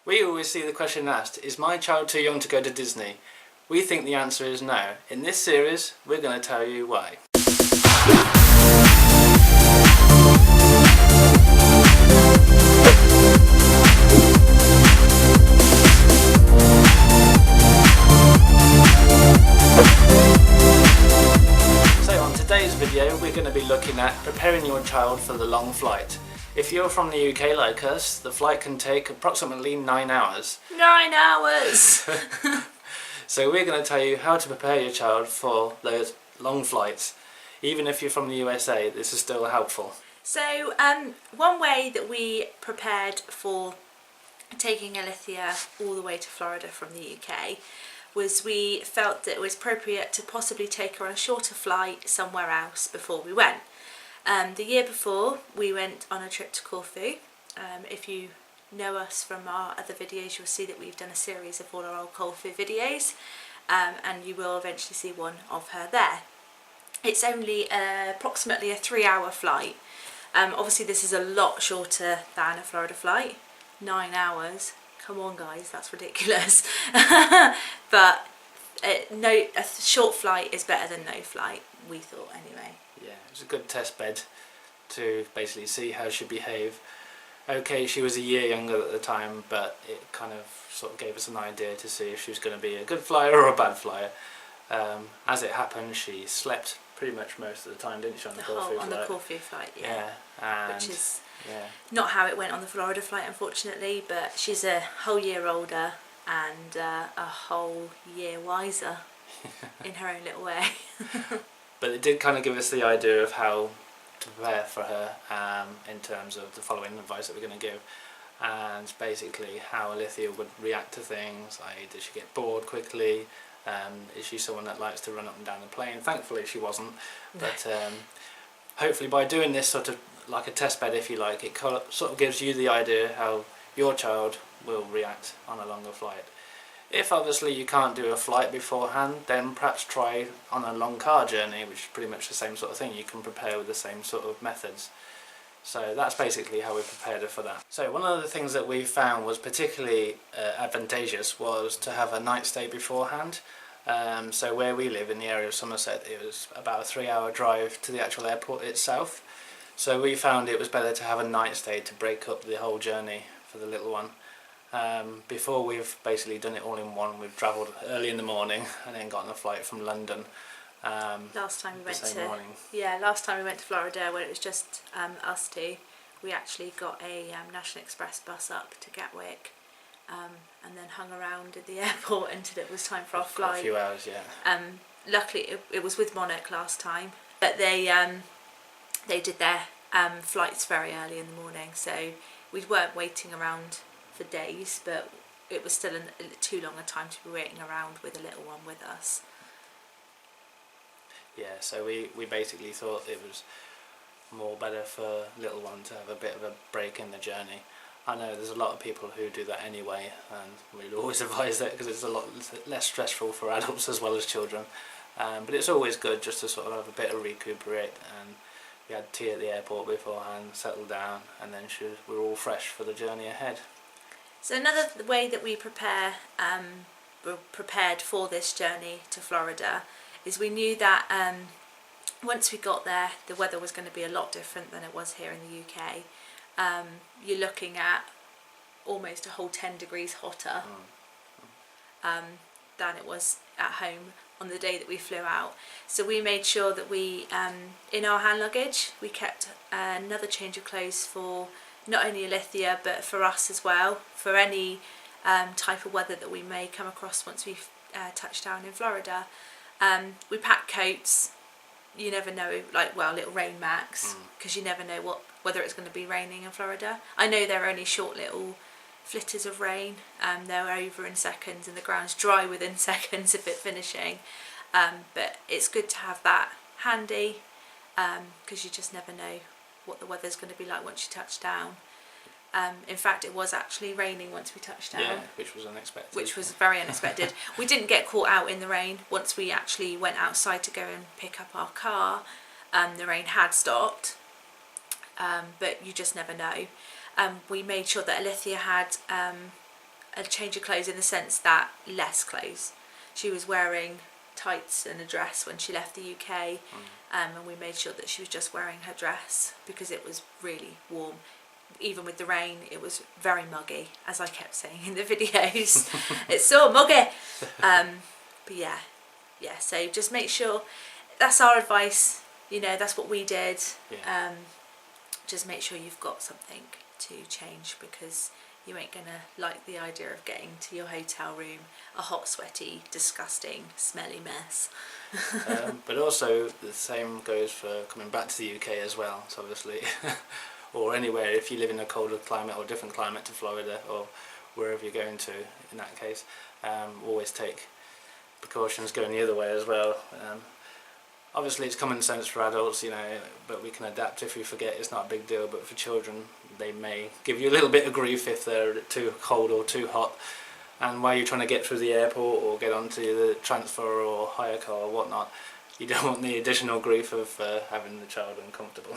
We always see the question asked, is my child too young to go to Disney? We think the answer is no. In this series, we're going to tell you why. So on today's video, we're going to be looking at preparing your child for the long flight. If you're from the UK like us, the flight can take approximately 9 hours. 9 hours! So we're going to tell you how to prepare your child for those long flights. Even if you're from the USA, this is still helpful. So one way that we prepared for taking Alithia all the way to Florida from the UK was we felt that it was appropriate to possibly take her on a shorter flight somewhere else before we went. The year before, we went on a trip to Corfu. If you know us from our other videos, you'll see that we've done a series of all our old Corfu videos, and you will eventually see one of her there. It's only approximately a 3-hour flight. Obviously this is a lot shorter than a Florida flight. 9 hours. Come on guys, that's ridiculous. But a short flight is better than no flight, we thought anyway. Yeah, it was a good test bed to basically see how she behaved. Okay, she was a year younger at the time, but it kind of sort of gave us an idea to see if she was going to be a good flyer or a bad flyer. As it happened, she slept pretty much most of the time, didn't she, on the Corfu flight? On the Corfu flight, yeah. And which is not how it went on the Florida flight, unfortunately, but she's a whole year older and a whole year wiser in her own little way. But it did kind of give us the idea of how to prepare for her in terms of the following advice that we're going to give, and basically how Alithia would react to things, i.e. does she get bored quickly, is she someone that likes to run up and down the plane? Thankfully she wasn't, but hopefully by doing this sort of like a test bed, if you like, it sort of gives you the idea how your child will react on a longer flight. If obviously you can't do a flight beforehand, then perhaps try on a long car journey, which is pretty much the same sort of thing. You can prepare with the same sort of methods. So that's basically how we prepared her for that. So one of the things that we found was particularly advantageous was to have a night stay beforehand. So where we live in the area of Somerset, it was about a 3-hour drive to the actual airport itself. So we found it was better to have a night stay to break up the whole journey for the little one. Before we've basically done it all in one, we've travelled early in the morning and then got on a flight from London. Last time we went to Florida, when it was just us two, we actually got a National Express bus up to Gatwick, and then hung around at the airport until it was time for our flight. A few hours, yeah. Luckily, it was with Monarch last time, but they did their flights very early in the morning, so we weren't waiting around for days, but it was still too long a time to be waiting around with a little one with us. Yeah, so we basically thought it was more better for little one to have a bit of a break in the journey. I know there's a lot of people who do that anyway, and we'd always advise that because it's a lot less stressful for adults as well as children. But it's always good just to sort of have a bit of recuperate, and we had tea at the airport beforehand, settled down, and then we were all fresh for the journey ahead. So another way that we were prepared for this journey to Florida is we knew that once we got there, the weather was going to be a lot different than it was here in the UK. You're looking at almost a whole 10 degrees hotter than it was at home on the day that we flew out. So we made sure that we, in our hand luggage, we kept another change of clothes for not only Alithia but for us as well, for any type of weather that we may come across once we touch down in Florida. We packed coats. You never know, little rain macs, because you never know whether it's going to be raining in Florida. I know there are only short little flitters of rain, they're over in seconds and the ground's dry within seconds of it finishing, but it's good to have that handy, because you just never know what the weather's going to be like once you touch down. In fact, it was actually raining once we touched down. Yeah, which was unexpected. Which was very unexpected. We didn't get caught out in the rain. Once we actually went outside to go and pick up our car, the rain had stopped, but you just never know. We made sure that Alithia had a change of clothes in the sense that less clothes. She was wearing tights and a dress when she left the UK, and we made sure that she was just wearing her dress because it was really warm. Even with the rain, it was very muggy, as I kept saying in the videos. It's so muggy. But yeah, so just make sure, that's our advice, you know, that's what we did. Yeah. Just make sure you've got something to change, because you ain't gonna like the idea of getting to your hotel room a hot, sweaty, disgusting, smelly mess. But also the same goes for coming back to the UK as well. So obviously, or anywhere, if you live in a colder climate or different climate to Florida or wherever you're going to, in that case, always take precautions going the other way as well. Obviously it's common sense for adults, you know, but we can adapt if we forget. It's not a big deal, but for children they may give you a little bit of grief if they're too cold or too hot, and while you're trying to get through the airport or get onto the transfer or hire car or whatnot, you don't want the additional grief of having the child uncomfortable.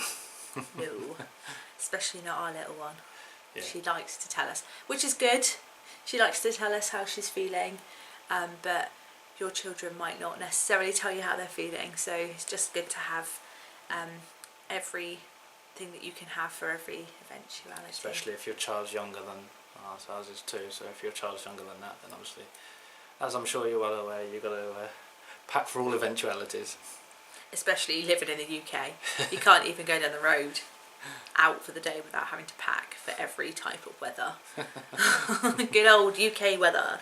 No, especially not our little one. Yeah. She likes to tell us, which is good. She likes to tell us how she's feeling, but your children might not necessarily tell you how they're feeling, so it's just good to have everything that you can have for every eventuality. Especially if your child's younger than ours is too, so if your child's younger than that, then obviously, as I'm sure you're well aware, you've got to pack for all eventualities. Especially living in the UK, you can't even go down the road out for the day without having to pack for every type of weather. Good old UK weather.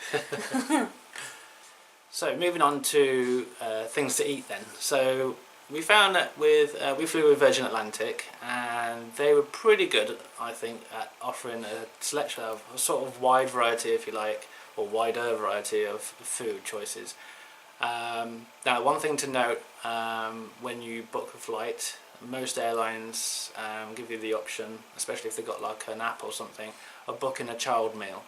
So moving on to things to eat then. So we found that we flew with Virgin Atlantic, and they were pretty good, I think, at offering a selection of a sort of wide variety, if you like, or wider variety of food choices. Now, one thing to note, when you book a flight, most airlines give you the option, especially if they've got like an app or something, of booking a child meal.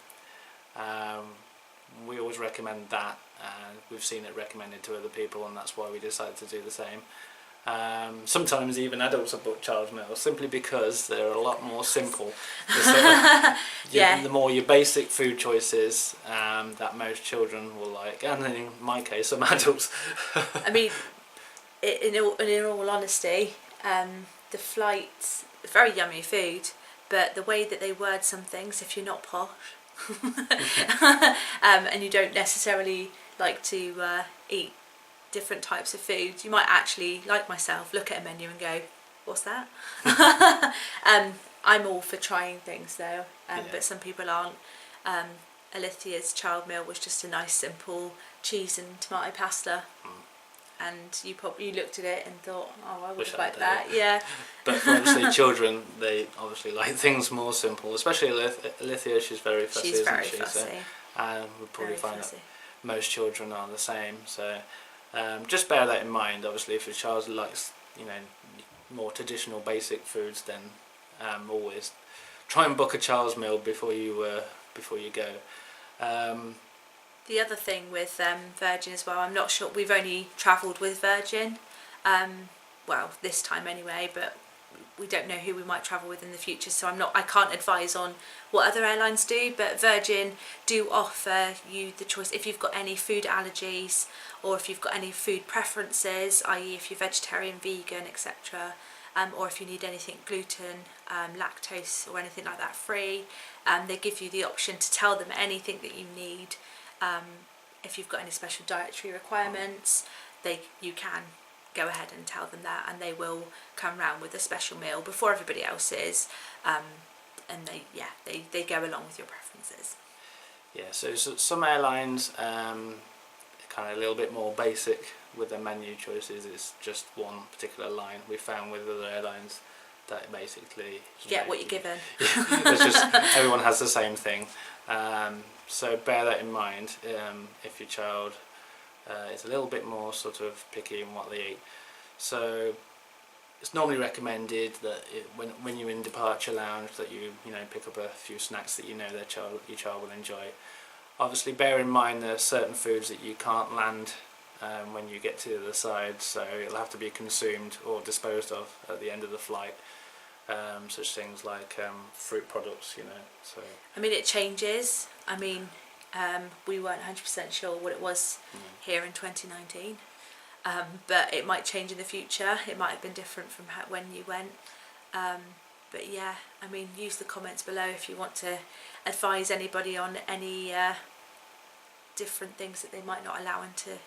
We always recommend that, and we've seen it recommended to other people, and that's why we decided to do the same. Sometimes even adults have booked child meals simply because they're a lot more simple. Yeah. The more your basic food choices that most children will like, and in my case some adults. I mean, in all honesty, the flights, very yummy food, but the way that they word some things, if you're not posh, and you don't necessarily like to eat different types of food, you might actually, like myself, look at a menu and go, what's that? I'm all for trying things though, but some people aren't. Alithia's child meal was just a nice simple cheese and tomato pasta, and you looked at it and thought, oh, I would have liked that. Yeah. But for obviously children, they obviously like things more simple, especially Alithia. She's very fussy, She's isn't very she? fussy. So, and we'll probably Very find fussy. that most children are the same. So just bear that in mind. Obviously, if your child likes, you know, more traditional basic foods, then always try and book a child's meal before you go. The other thing with Virgin as well, I'm not sure, we've only travelled with Virgin, well, this time anyway, but we don't know who we might travel with in the future, so I can't advise on what other airlines do, but Virgin do offer you the choice if you've got any food allergies, or if you've got any food preferences, i.e. if you're vegetarian, vegan, etc., or if you need anything gluten, lactose or anything like that free, they give you the option to tell them anything that you need. If you've got any special dietary requirements, you can go ahead and tell them that, and they will come round with a special meal before everybody else is, and they go along with your preferences. Yeah, so some airlines kind of a little bit more basic with their menu choices. It's just one particular line. We found with other airlines that basically Get what you're given. It's just everyone has the same thing. So bear that in mind if your child is a little bit more sort of picky in what they eat. So it's normally recommended that when you're in departure lounge that you pick up a few snacks that you know your child will enjoy. Obviously bear in mind there are certain foods that you can't land when you get to the side, so it'll have to be consumed or disposed of at the end of the flight. such things like fruit products, you know. So I mean, it changes. I mean, we weren't 100% sure what it was here in 2019, but it might change in the future. It might have been different from when you went. But yeah, I mean, use the comments below if you want to advise anybody on any different things that they might not allow into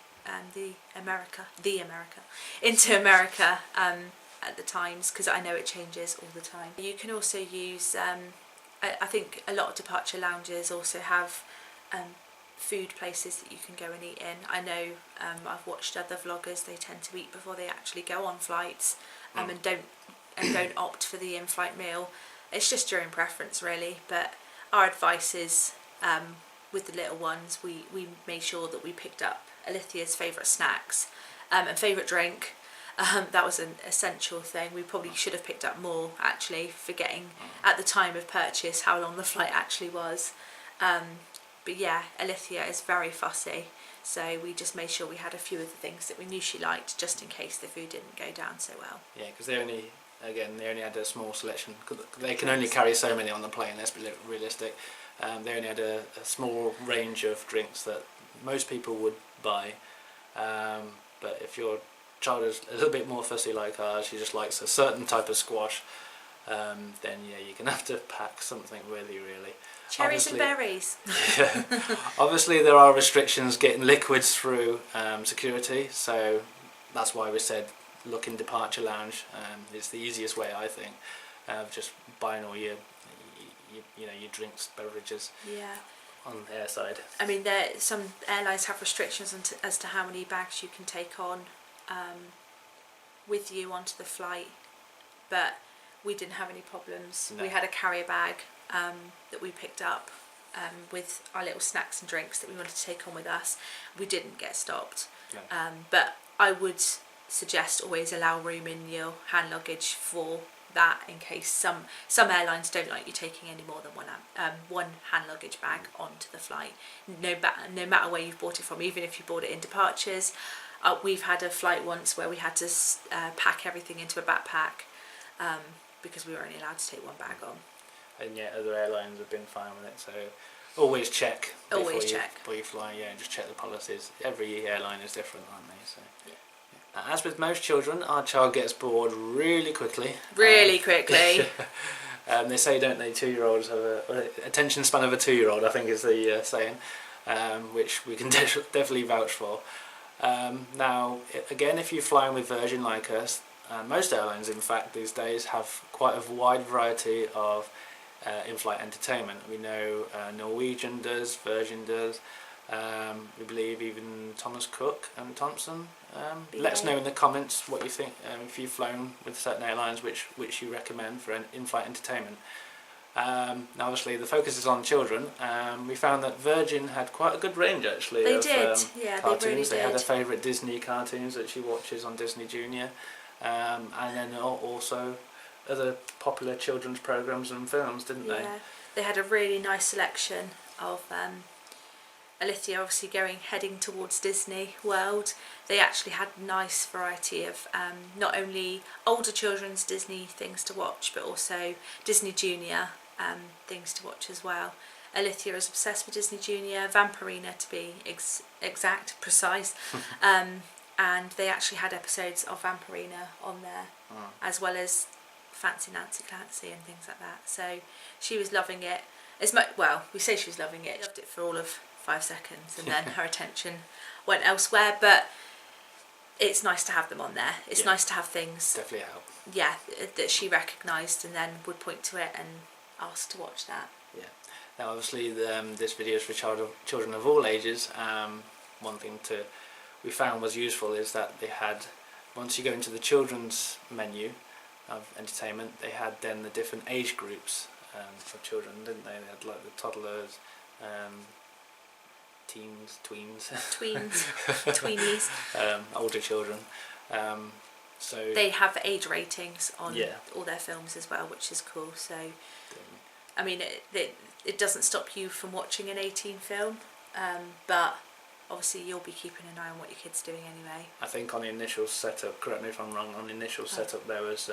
into America at the times, because I know it changes all the time. You can also use, I think a lot of departure lounges also have food places that you can go and eat in. I know I've watched other vloggers, they tend to eat before they actually go on flights, and don't opt for the in-flight meal. It's just your own preference really, but our advice is with the little ones, we made sure that we picked up Alithia's favourite snacks and favourite drink. That was an essential thing. We probably should have picked up more, actually, forgetting at the time of purchase how long the flight actually was. But yeah, Alithia is very fussy, so we just made sure we had a few of the things that we knew she liked, just in case the food didn't go down so well. Yeah, because they only had a small selection. They can only carry so many on the plane, let's be realistic. They only had a small range of drinks that most people would buy, but if your child is a little bit more fussy like ours, she just likes a certain type of squash, then yeah, you're going to have to pack something with you really. Cherries and berries. Yeah, obviously there are restrictions getting liquids through security, so that's why we said look in departure lounge. It's the easiest way, I think, of just buying all your drinks, beverages. Yeah. On the airside. I mean, some airlines have restrictions as to how many bags you can take on with you onto the flight, but we didn't have any problems. No. We had a carrier bag that we picked up with our little snacks and drinks that we wanted to take on with us. We didn't get stopped. Yeah. But I would suggest always allow room in your hand luggage for that, in case some airlines don't like you taking any more than one hand luggage bag onto the flight, no matter where you've bought it from, even if you bought it in departures. We've had a flight once where we had to pack everything into a backpack because we were only allowed to take one bag on. And yet other airlines have been fine with it, so always check before you fly. Yeah, just check the policies. Every airline is different, aren't they? So yeah. As with most children, our child gets bored really quickly. Really quickly. They say, don't they, 2-year-olds have a attention span of a 2-year-old, I think is the saying, which we can definitely vouch for. Now, again, if you're flying with Virgin like us, most airlines, in fact, these days have quite a wide variety of in-flight entertainment. We know Norwegian does, Virgin does. We believe even Thomas Cook and Thompson. Let us know in the comments what you think, if you've flown with certain airlines, which you recommend for in-flight entertainment. Now obviously the focus is on children. We found that Virgin had quite a good range actually. They of did, yeah, cartoons. they really did. They had her favourite Disney cartoons that she watches on Disney Junior, and then also other popular children's programmes and films, didn't they? Yeah, they had a really nice selection of Alithia obviously heading towards Disney World. They actually had a nice variety of not only older children's Disney things to watch, but also Disney Junior things to watch as well. Alithia is obsessed with Disney Junior, Vampirina to be precise, and they actually had episodes of Vampirina on there, as well as Fancy Nancy Clancy and things like that. So she was loving it as much. Well, we say she was loving it. Loved it for all of 5 seconds, and then her attention went elsewhere. But it's nice to have them on there. It's nice to have things. Definitely help. Yeah, that she recognised and then would point to it and ask to watch that. Yeah. Now, obviously, this video is for children of all ages. One thing we found was useful is that they had, once you go into the children's menu of entertainment, they had then the different age groups for children, didn't they? They had like the toddlers, teens, tweens, tweenies, older children. So they have age ratings on all their films as well, which is cool. So, I mean, it doesn't stop you from watching an 18 film, but obviously you'll be keeping an eye on what your kid's doing anyway. I think on the initial setup, correct me if I'm wrong, on the initial setup there was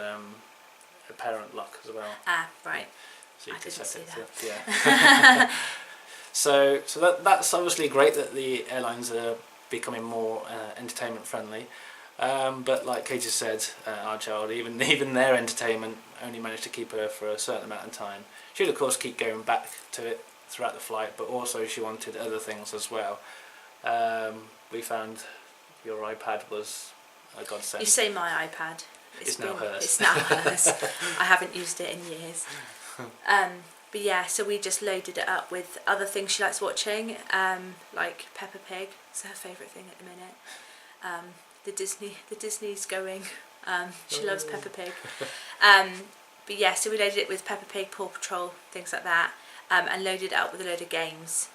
a parent lock as well. Ah, right. So you I can didn't set see it that. to, yeah. So that's obviously great that the airlines are becoming more entertainment friendly. But like Katie said, our child, even their entertainment only managed to keep her for a certain amount of time. She'd of course keep going back to it throughout the flight, but also she wanted other things as well. We found your iPad was a godsend. You say my iPad. It's now hers. It's now hers. I haven't used it in years. But yeah, so we just loaded it up with other things she likes watching, like Peppa Pig. It's her favourite thing at the minute. The Disney's going. She loves Peppa Pig. But yeah, so we loaded it with Peppa Pig, Paw Patrol, things like that, and loaded it up with a load of games,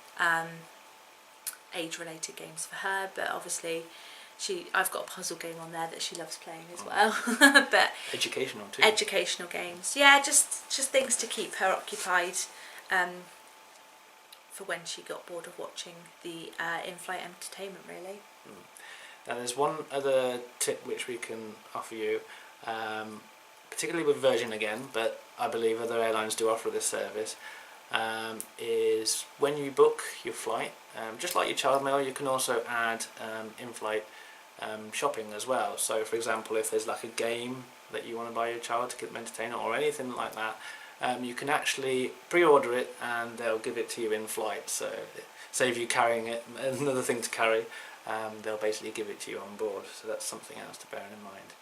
age-related games for her. But obviously, I've got a puzzle game on there that she loves playing as well. But educational too. Educational games, yeah, just things to keep her occupied. For when she got bored of watching the in-flight entertainment, really. Now there's one other tip which we can offer you, particularly with Virgin again, but I believe other airlines do offer this service, is when you book your flight, just like your child mail, you can also add in-flight shopping as well. So for example, if there's like a game that you want to buy your child to keep them entertained or anything like that, you can actually pre-order it and they'll give it to you in flight. So save you carrying it, another thing to carry, they'll basically give it to you on board. So that's something else to bear in mind.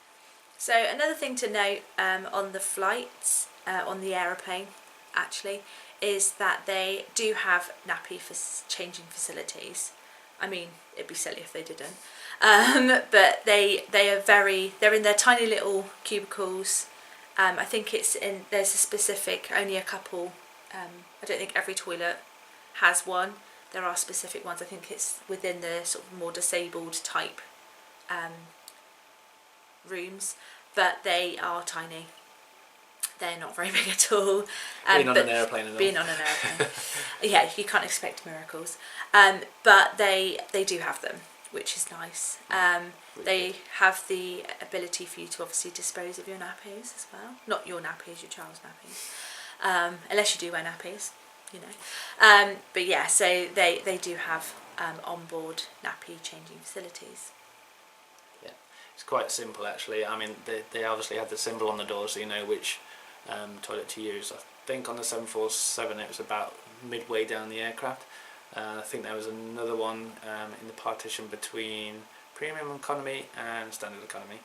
So another thing to note on the flights, on the aeroplane actually, is that they do have nappy changing facilities. I mean, it'd be silly if they didn't. But they're in their tiny little cubicles. I think there's a specific, only a couple, I don't think every toilet has one. There are specific ones. I think it's within the sort of more disabled type rooms, but they are tiny. They're not very big at all. Being on an aeroplane and all. Being on an aeroplane. Yeah, you can't expect miracles. But they do have them, which is nice. They have the ability for you to obviously dispose of your nappies as well. Not your nappies, your child's nappies. Unless you do wear nappies, you know. But yeah, so they do have onboard nappy changing facilities. Yeah, it's quite simple actually. I mean, they obviously have the symbol on the door so you know which toilet to use. I think on the 747 it was about midway down the aircraft. I think there was another one in the partition between premium economy and standard economy.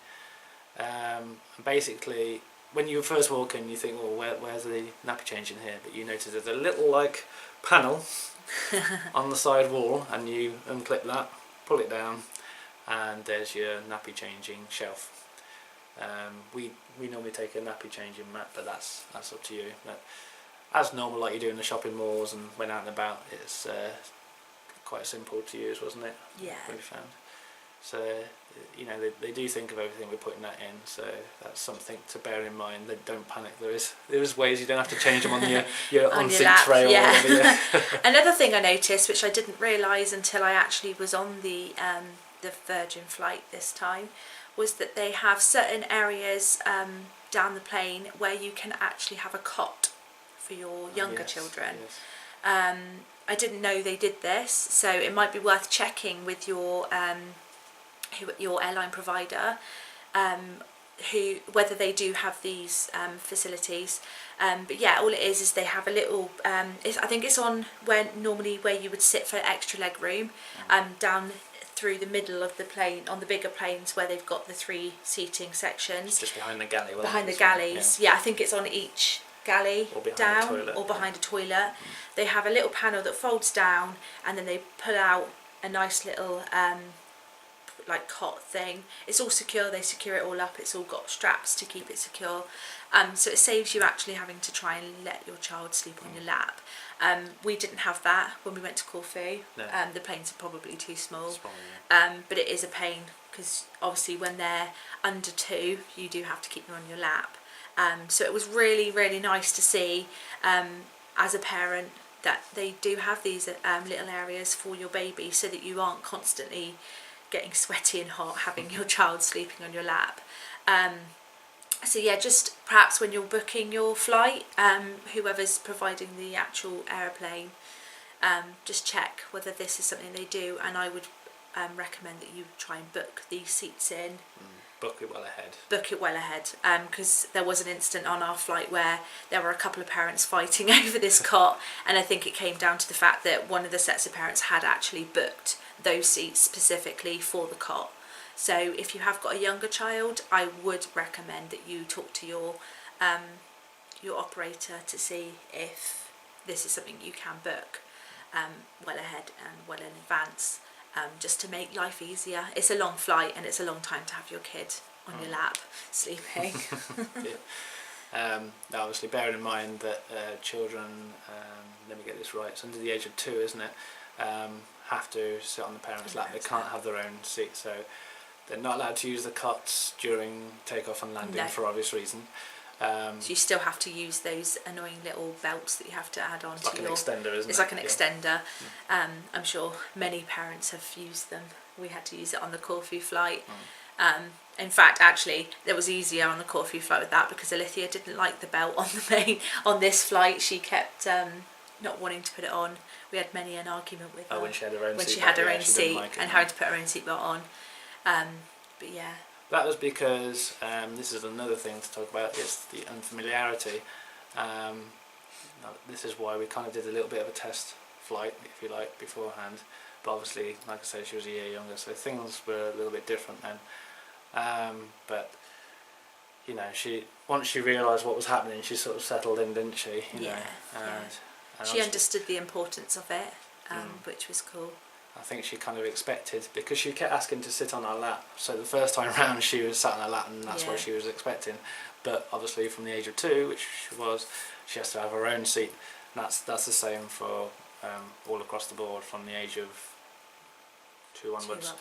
Basically, when you first walk in, you think, well, where's the nappy change in here? But you notice there's a little like panel on the side wall, and you unclip that, pull it down, and there's your nappy changing shelf. We normally take a nappy changing mat, but that's up to you. But as normal, like you do in the shopping malls and when out and about, it's quite simple to use, wasn't it? Yeah. We found. So you know they do think of everything we're putting that in. So that's something to bear in mind. They don't panic. There is ways you don't have to change them on your On on-seat your lap, tray or yeah. whatever. Yeah. Another thing I noticed, which I didn't realise until I actually was on the Virgin flight this time, was that they have certain areas down the plane where you can actually have a cot for your younger children. Yes. I didn't know they did this, so it might be worth checking with your airline provider whether they do have these facilities. But yeah, all it is they have a little. I think it's on where you would sit for extra leg room, down through the middle of the plane on the bigger planes where they've got the 3 seating sections. Just behind the galley. Behind the galleys, yeah. I think it's on each galley or behind down a toilet, or behind a toilet. They have a little panel that folds down, and then they pull out a nice little like cot thing. It's all secure. They secure it all up. It's all got straps to keep it secure. So it saves you actually having to try and let your child sleep on your lap. We didn't have that when we went to Corfu. No. The planes are probably too small. Yeah. But it is a pain because obviously when they're under 2, you do have to keep them on your lap. So it was really, really nice to see as a parent that they do have these little areas for your baby so that you aren't constantly getting sweaty and hot having your child sleeping on your lap. So yeah, just perhaps when you're booking your flight, whoever's providing the actual aeroplane, just check whether this is something they do, and I would recommend that you try and book these seats in. Book it well ahead. Book it well ahead, because there was an incident on our flight where there were a couple of parents fighting over this cot, and I think it came down to the fact that one of the sets of parents had actually booked those seats specifically for the cot. So if you have got a younger child, I would recommend that you talk to your operator to see if this is something you can book well ahead and well in advance, just to make life easier. It's a long flight and it's a long time to have your kid on your lap sleeping. Now obviously bearing in mind that children, let me get this right, it's under the age of 2, isn't it, have to sit on the parents' lap. They can't have their own seat, so they're not allowed to use the cots during takeoff and landing for obvious reason. So you still have to use those annoying little belts that you have to add on it's to like your... an extender, isn't it? It's like an extender. I'm sure many parents have used them. We had to use it on the Corfu flight. In fact, actually, it was easier on the Corfu flight with that because Alithia didn't like the belt on this flight. She kept not wanting to put it on. We had many an argument with her when she had her own when seat. she had her own she seat like it, and having to put her own seatbelt on. But yeah. That was because, this is another thing to talk about, it's the unfamiliarity. This is why we kind of did a little bit of a test flight, if you like, beforehand. But obviously, like I said, she was a year younger, so things were a little bit different then. But, you know, once she realised what was happening, she sort of settled in, didn't she? You know? And she understood the importance of it, which was cool. I think she kind of expected, because she kept asking to sit on our lap, so the first time round she was sat on our lap and that's what she was expecting. But obviously from the age of 2, which she has to have her own seat, and that's the same for all across the board from the age of 2 onwards.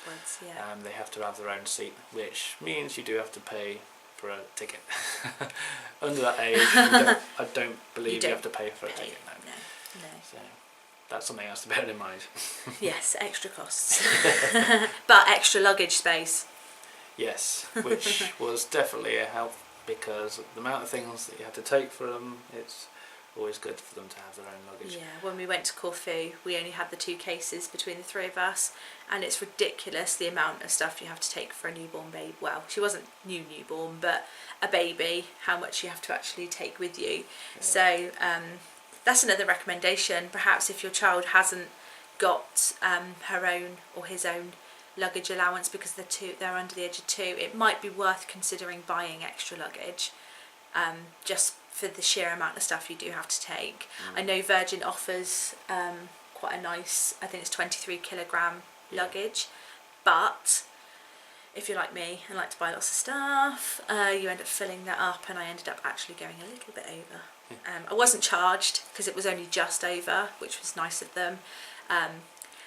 They have to have their own seat, which means you do have to pay for a ticket. Under that age, I don't believe you have to pay for a ticket now. No. So that's something else to bear in mind. Yes, extra costs. But extra luggage space. Yes, which was definitely a help, because the amount of things that you have to take for them, it's always good for them to have their own luggage. Yeah, when we went to Corfu, we only had the 2 cases between the 3 of us, and it's ridiculous the amount of stuff you have to take for a newborn baby. Well, she wasn't newborn, but a baby, how much you have to actually take with you. Yeah. So that's another recommendation. Perhaps if your child hasn't got her own or his own luggage allowance because they're under the age of 2, it might be worth considering buying extra luggage, just for the sheer amount of stuff you do have to take. I know Virgin offers quite a nice, I think it's 23 kilogram luggage, but if you're like me and like to buy lots of stuff, you end up filling that up, and I ended up actually going a little bit over. I wasn't charged because it was only just over, which was nice of them.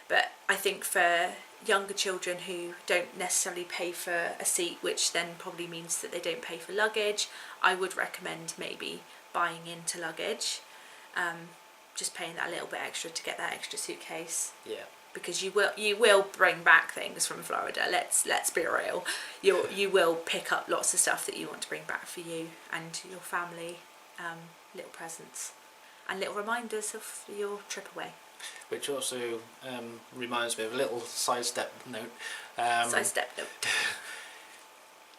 But I think for younger children who don't necessarily pay for a seat, which then probably means that they don't pay for luggage, I would recommend maybe buying into luggage, just paying that little bit extra to get that extra suitcase. Yeah. Because you will bring back things from Florida. Let's be real. You will pick up lots of stuff that you want to bring back for you and your family. Little presents and little reminders of your trip away. Which also reminds me of a little sidestep note.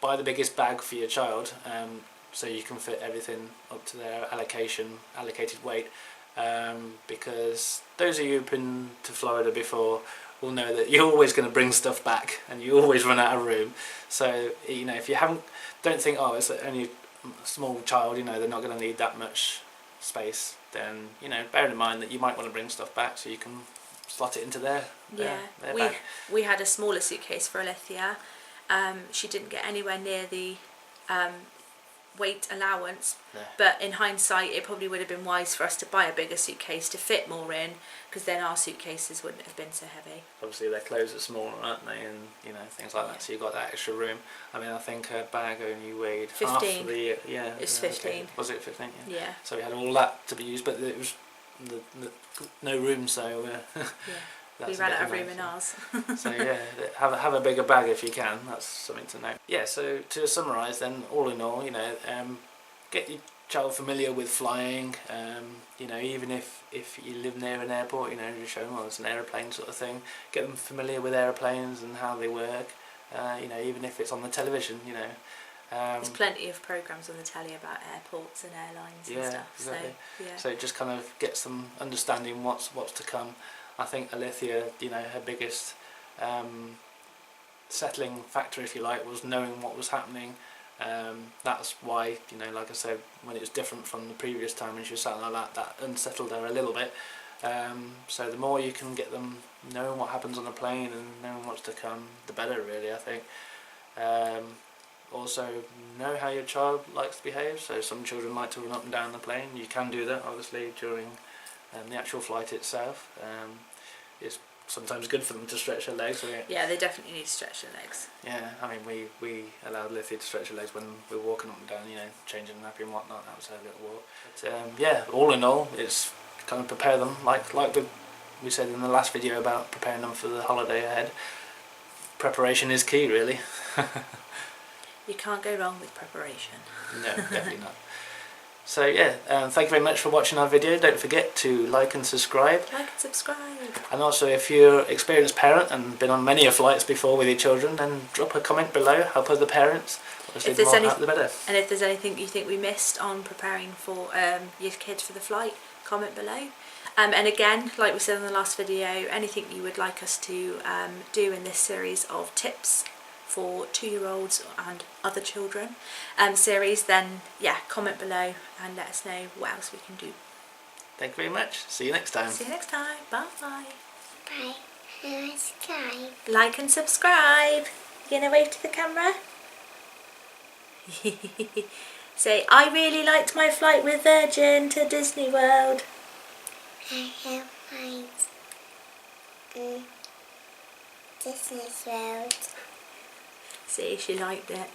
Buy the biggest bag for your child, so you can fit everything up to their allocated weight. Because those of you who've been to Florida before will know that you're always going to bring stuff back, and you always run out of room. So you know, if you don't think, oh, it's only a small child, you know, they're not going to need that much space, then, you know, bear in mind that you might want to bring stuff back so you can slot it into their bag. We had a smaller suitcase for Alithia. She didn't get anywhere near the weight allowance, but in hindsight it probably would have been wise for us to buy a bigger suitcase to fit more in, because then our suitcases wouldn't have been so heavy. Obviously their clothes are smaller, aren't they, and you know, things like that, so you got that extra room. I mean, I think her bag only weighed 15. Half of the It's 15. Okay. Was it 15? Yeah. So we had all that to be used, but it was no room, so That's we ran out of bit room in ours. So yeah, have a bigger bag if you can. That's something to know. Yeah. So to summarise, then, all in all, get your child familiar with flying. Even if you live near an airport, just show them, well, it's an aeroplane sort of thing. Get them familiar with aeroplanes and how they work. Even if it's on the television, There's plenty of programmes on the telly about airports and airlines and stuff. Exactly. So, yeah. So it just kind of gets them understanding what's to come. I think Alithia, her biggest settling factor, if you like, was knowing what was happening. That's why, like I said, when it was different from the previous time when she was sat like that unsettled her a little bit. So the more you can get them knowing what happens on the plane and knowing what's to come, the better, really, I think. Also, know how your child likes to behave. So some children like to run up and down the plane. You can do that, obviously, during the actual flight itself. It's sometimes good for them to stretch their legs. Yeah, they definitely need to stretch their legs. Yeah, I mean, we allowed Lithia to stretch her legs when we were walking up and down, changing the nappy and whatnot. That was her little walk. But, all in all, it's kind of prepare them, like we said in the last video about preparing them for the holiday ahead. Preparation is key, really. You can't go wrong with preparation. No, definitely not. So thank you very much for watching our video. Don't forget to like and subscribe. Like and subscribe. And also, if you're an experienced parent and been on many flights before with your children, then drop a comment below, help other parents. Obviously, the more help, the better. And if there's anything you think we missed on preparing for your kids for the flight, comment below. And again, like we said in the last video, anything you would like us to do in this series of tips for 2-year-olds and other children series, then comment below and let us know what else we can do. Thank you very much. See you next time. See you next time. Bye. Bye. Subscribe. Like and subscribe. You gonna wave to the camera? Say, I really liked my flight with Virgin to Disney World. I have liked Disney World. See, she liked it.